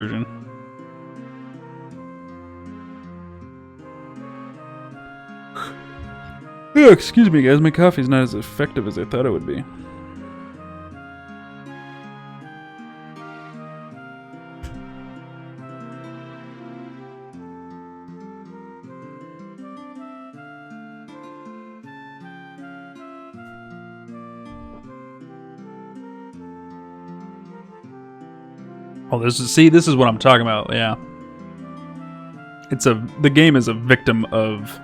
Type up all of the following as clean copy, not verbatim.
version. Oh, excuse me, guys. My coffee's not as effective as I thought it would be. Oh, this is what I'm talking about. Yeah, the game is a victim of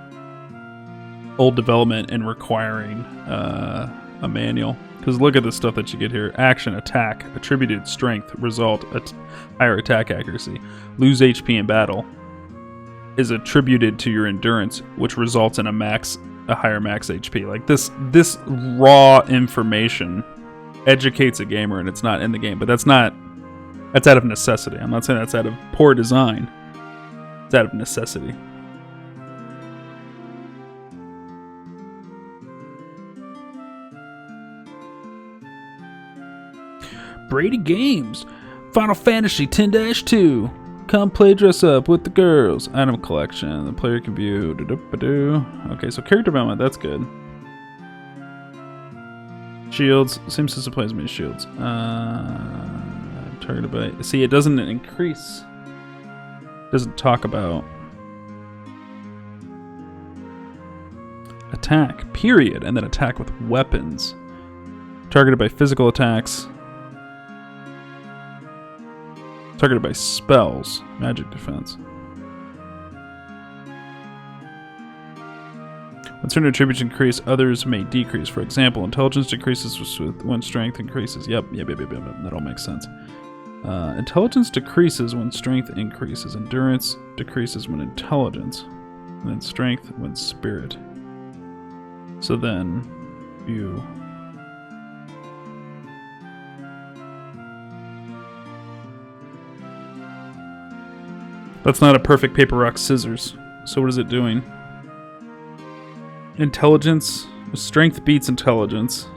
old development and requiring a manual. Because look at the stuff that you get here: action, attack, attributed strength, result, higher attack accuracy, lose HP in battle, is attributed to your endurance, which results in a higher max HP. Like this raw information educates a gamer, and it's not in the game. But that's out of necessity. I'm not saying that's out of poor design. It's out of necessity. Brady Games, Final Fantasy 10-2. Come play dress up with the girls. Item collection. The player can view. Okay, so character development, that's good. Shields. Same system plays me shields. Targeted by. See, it doesn't increase. It doesn't talk about attack, period, and then attack with weapons. Targeted by physical attacks. Targeted by spells. Magic defense. When certain attributes increase, others may decrease. For example, intelligence decreases when strength increases. Yep. That all makes sense. Intelligence decreases when strength increases. Endurance decreases when intelligence. And then strength when spirit. So then, you... That's not a perfect paper, rock, scissors. So what is it doing? Intelligence. Strength beats intelligence.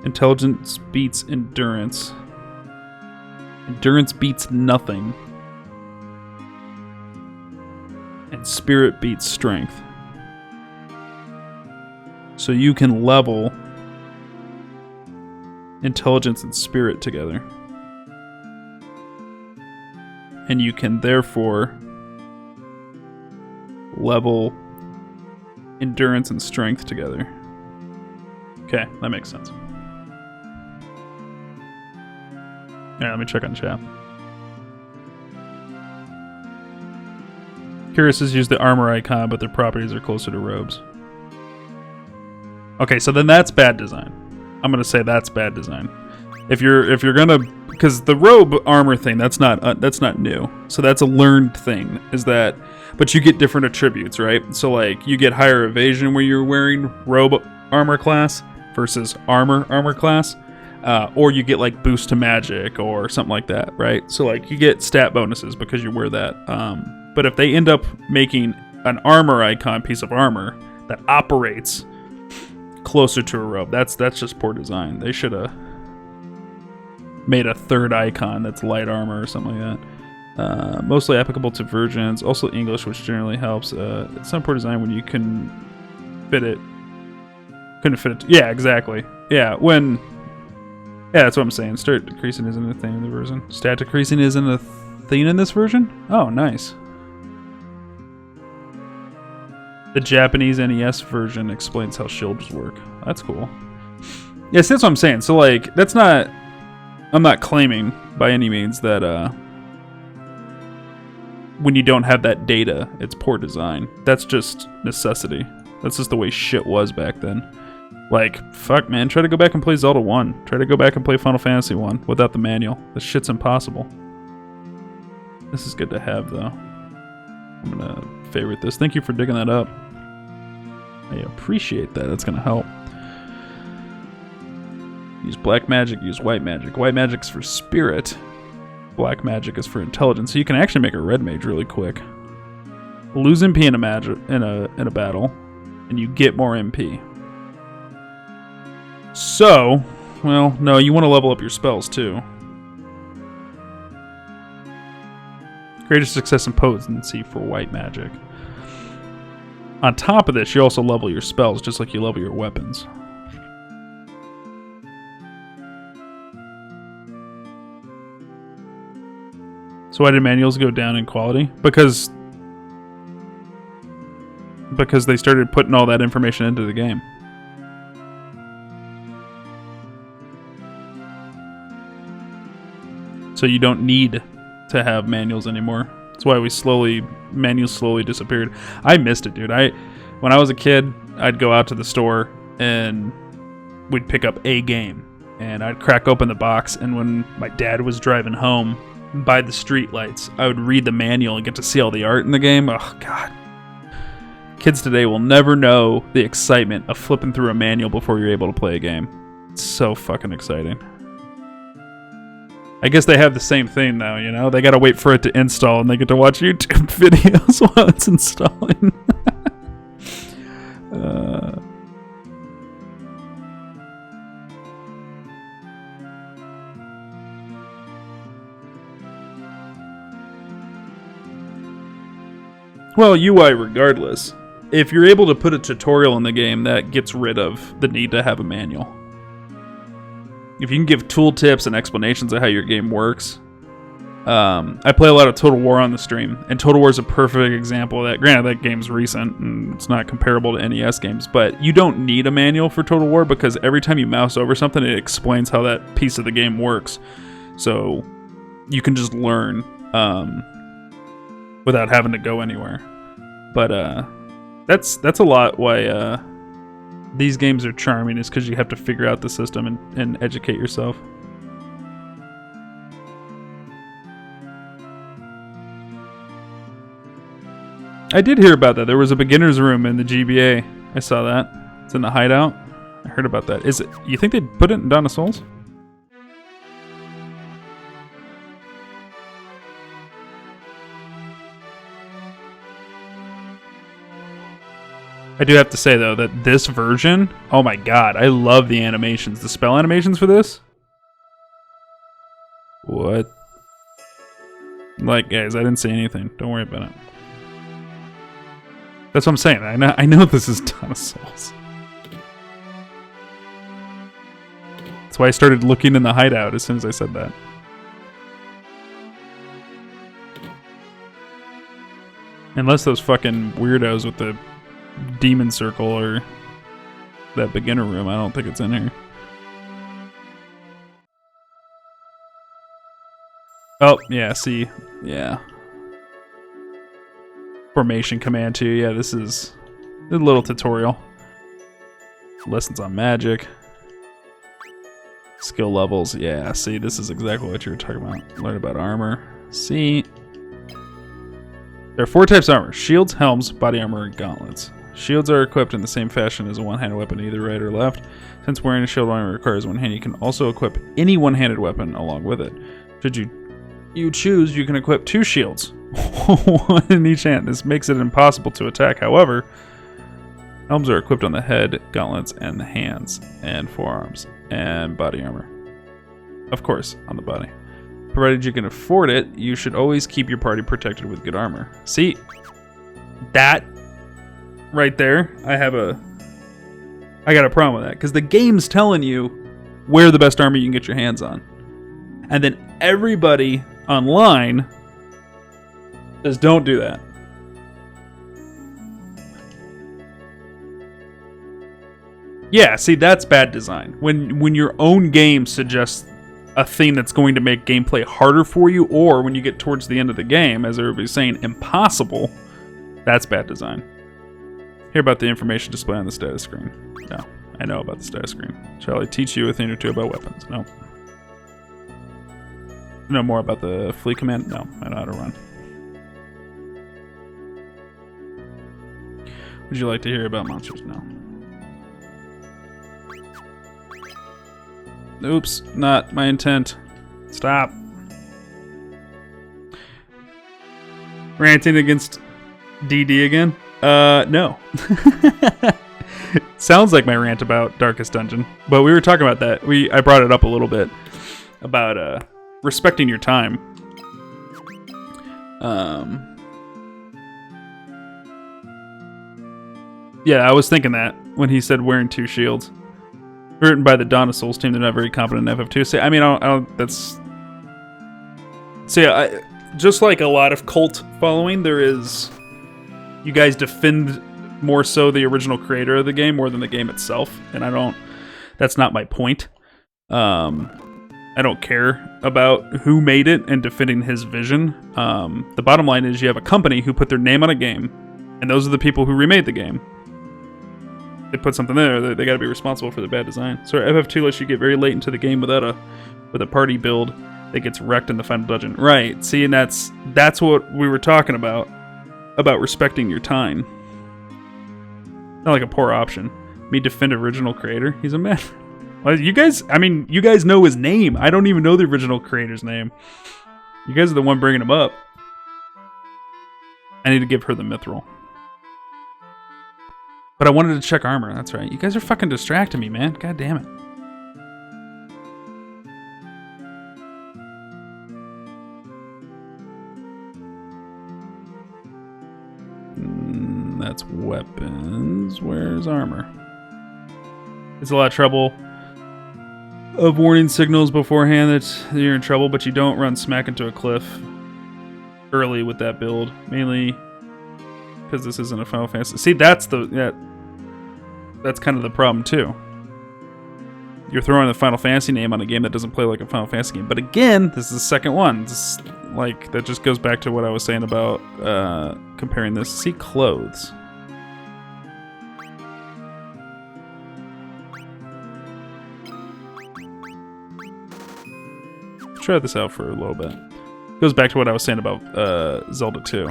Intelligence beats endurance. Endurance beats nothing. And spirit beats strength. So you can level intelligence and spirit together. And you can therefore level endurance and strength together. Okay, that makes sense. Alright, let me check on chat. Curious has used the armor icon, but their properties are closer to robes. Okay, so then that's bad design. I'm gonna say that's bad design. If you're gonna, because the robe armor thing, that's not new. So that's a learned thing. Is that, but you get different attributes, right? So like you get higher evasion where you're wearing robe armor class versus armor class. Or you get like boost to magic or something like that, right? So like you get stat bonuses because you wear that. But if they end up making an armor icon piece of armor that operates closer to a robe, that's just poor design. They should have made a third icon that's light armor or something like that. Mostly applicable to virgins, also English, which generally helps. It's not poor design when you can fit it. Couldn't fit it. Yeah, exactly. Yeah, that's what I'm saying. Start decreasing isn't a thing in the version. Stat decreasing isn't a thing in this version? Oh, nice. The Japanese NES version explains how shields work. That's cool. Yes, that's what I'm saying. So, like, that's not... I'm not claiming by any means that when you don't have that data, it's poor design. That's just necessity. That's just the way shit was back then. Like, fuck, man. Try to go back and play Zelda 1. Try to go back and play Final Fantasy 1 without the manual. This shit's impossible. This is good to have, though. I'm gonna favorite this. Thank you for digging that up. I appreciate that. That's gonna help. Use black magic, use white magic. White magic's for spirit. Black magic is for intelligence. So you can actually make a red mage really quick. Lose MP in a battle, and you get more MP. So, well, no, you want to level up your spells too. Greater success in potency for white magic. On top of this, you also level your spells, just like you level your weapons. So why did manuals go down in quality? Because they started putting all that information into the game. So you don't need to have manuals anymore. That's why manuals slowly disappeared. I missed it, dude. When I was a kid, I'd go out to the store and we'd pick up a game, and I'd crack open the box, and when my dad was driving home by the street lights, I would read the manual and get to see all the art in the game. Oh, God. Kids today will never know the excitement of flipping through a manual before you're able to play a game. It's so fucking exciting. I guess they have the same thing now, you know? They gotta wait for it to install and they get to watch YouTube videos while it's installing. Well, UI regardless. If you're able to put a tutorial in the game, that gets rid of the need to have a manual. If you can give tooltips and explanations of how your game works. I play a lot of Total War on the stream, and Total War is a perfect example of that. Granted, that game's recent, and it's not comparable to NES games, but you don't need a manual for Total War because every time you mouse over something, it explains how that piece of the game works. So you can just learn without having to go anywhere. But that's a lot why these games are charming, is because you have to figure out the system and educate yourself. I did hear about that. There was a beginner's room in the GBA. I saw that. It's in the hideout. I heard about that. Is it? You think they'd put it in Dawn of Souls? I do have to say, though, that this version, oh my god, I love the animations. The spell animations for this? What? Like, guys, I didn't say anything. Don't worry about it. That's what I'm saying. I know this is Dawn of Souls. That's why I started looking in the hideout as soon as I said that. Unless those fucking weirdos with the demon circle or that beginner room, I don't think it's in here. Oh, yeah, see. Yeah. Formation Command 2. Yeah, this is a little tutorial. Lessons on magic. Skill levels. Yeah, see, this is exactly what you were talking about. Learn about armor. See. There are 4 types of armor. Shields, helms, body armor, and gauntlets. Shields are equipped in the same fashion as a one-handed weapon, either right or left. Since wearing a shield armor requires one hand, you can also equip any one-handed weapon along with it. Should you choose, you can equip 2 shields. One in each hand. This makes it impossible to attack. However, helms are equipped on the head, gauntlets, and the hands, and forearms, and body armor. Of course, on the body. Provided you can afford it, you should always keep your party protected with good armor. See, that right there, I got a problem with that, because the game's telling you where the best armor you can get your hands on. And then everybody online says don't do that. Yeah, see, that's bad design. When your own game suggests a thing that's going to make gameplay harder for you, or when you get towards the end of the game, as everybody's saying, impossible, that's bad design. Hear about the information display on the status screen. No, I know about the status screen. Shall I teach you a thing or two about weapons? No. Know more about the flee command? No, I know how to run. Would you like to hear about monsters? No. Oops, not my intent. Stop. Ranting against DD again? No. Sounds like my rant about Darkest Dungeon, but we were talking about that. I brought it up a little bit about respecting your time. Yeah, I was thinking that when he said wearing 2 shields. Written by the Dawn of Souls team, they're not very competent in FF2. So, I mean, I don't that's... So yeah, just like a lot of cult following, there is... You guys defend more so the original creator of the game more than the game itself, and I don't... That's not my point. I don't care about who made it and defending his vision. The bottom line is you have a company who put their name on a game, and those are the people who remade the game. They put something there, they got to be responsible for the bad design. So FF2 lets you get very late into the game with a party build that gets wrecked in the final dungeon. Right, see, and that's what we were talking about respecting your time. Not like a poor option. Me defend original creator? He's a man. Well, you guys know his name. I don't even know the original creator's name. You guys are the one bringing him up. I need to give her the mithril. But I wanted to check armor, that's right. You guys are fucking distracting me, man. God damn it. That's weapons. Where's armor? It's a lot of trouble of warning signals beforehand that you're in trouble, but you don't run smack into a cliff early with that build. Mainly because this isn't a Final Fantasy. See, that's kind of the problem too. You're throwing the Final Fantasy name on a game that doesn't play like a Final Fantasy game. But again, this is the second one. This, like, that just goes back to what I was saying about comparing this. See, clothes. Try this out for a little bit. Goes back to what I was saying about Zelda 2.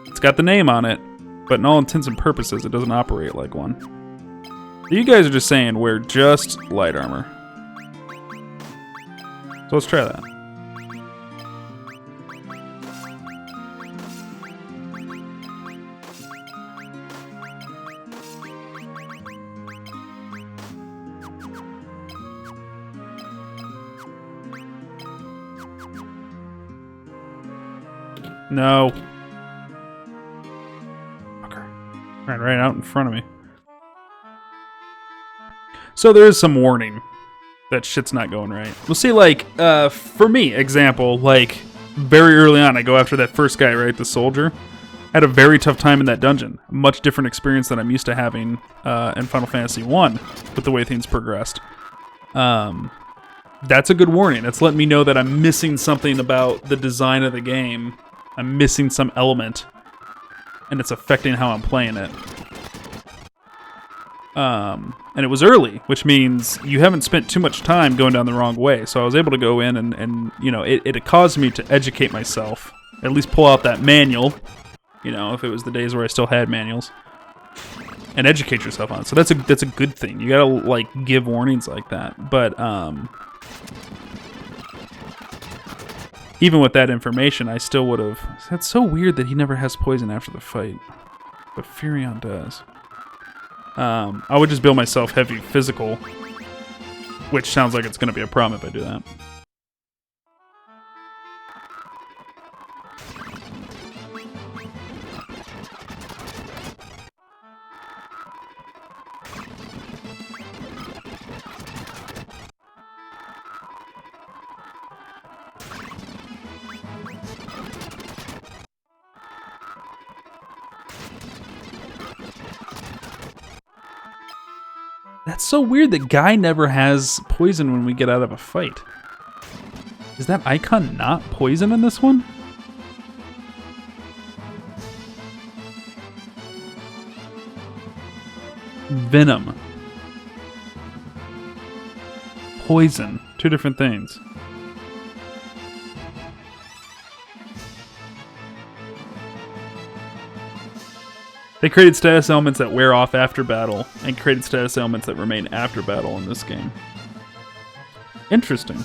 It's got the name on it, but in all intents and purposes, it doesn't operate like one. You guys are just saying wear just light armor. So let's try that. No. Fucker. Right out in front of me. So there is some warning that shit's not going right. We'll see, like, for me, example, like, very early on, I go after that first guy, right, the soldier. I had a very tough time in that dungeon. A much different experience than I'm used to having in Final Fantasy 1 with the way things progressed. That's a good warning. It's letting me know that I'm missing something about the design of the game. I'm missing some element, and it's affecting how I'm playing it. And it was early, which means you haven't spent too much time going down the wrong way. So I was able to go in and you know, it caused me to educate myself, at least pull out that manual, you know, if it was the days where I still had manuals, and educate yourself on it. So that's a good thing. You gotta, like, give warnings like that. But even with that information, I still would have. That's so weird that he never has poison after the fight, but Furion does. I would just build myself heavy physical, which sounds like it's going to be a problem if I do that. That's so weird that Guy never has poison when we get out of a fight. Is that icon not poison in this one? Venom. Poison. Two different things. They created status elements that wear off after battle, and created status elements that remain after battle in this game. Interesting.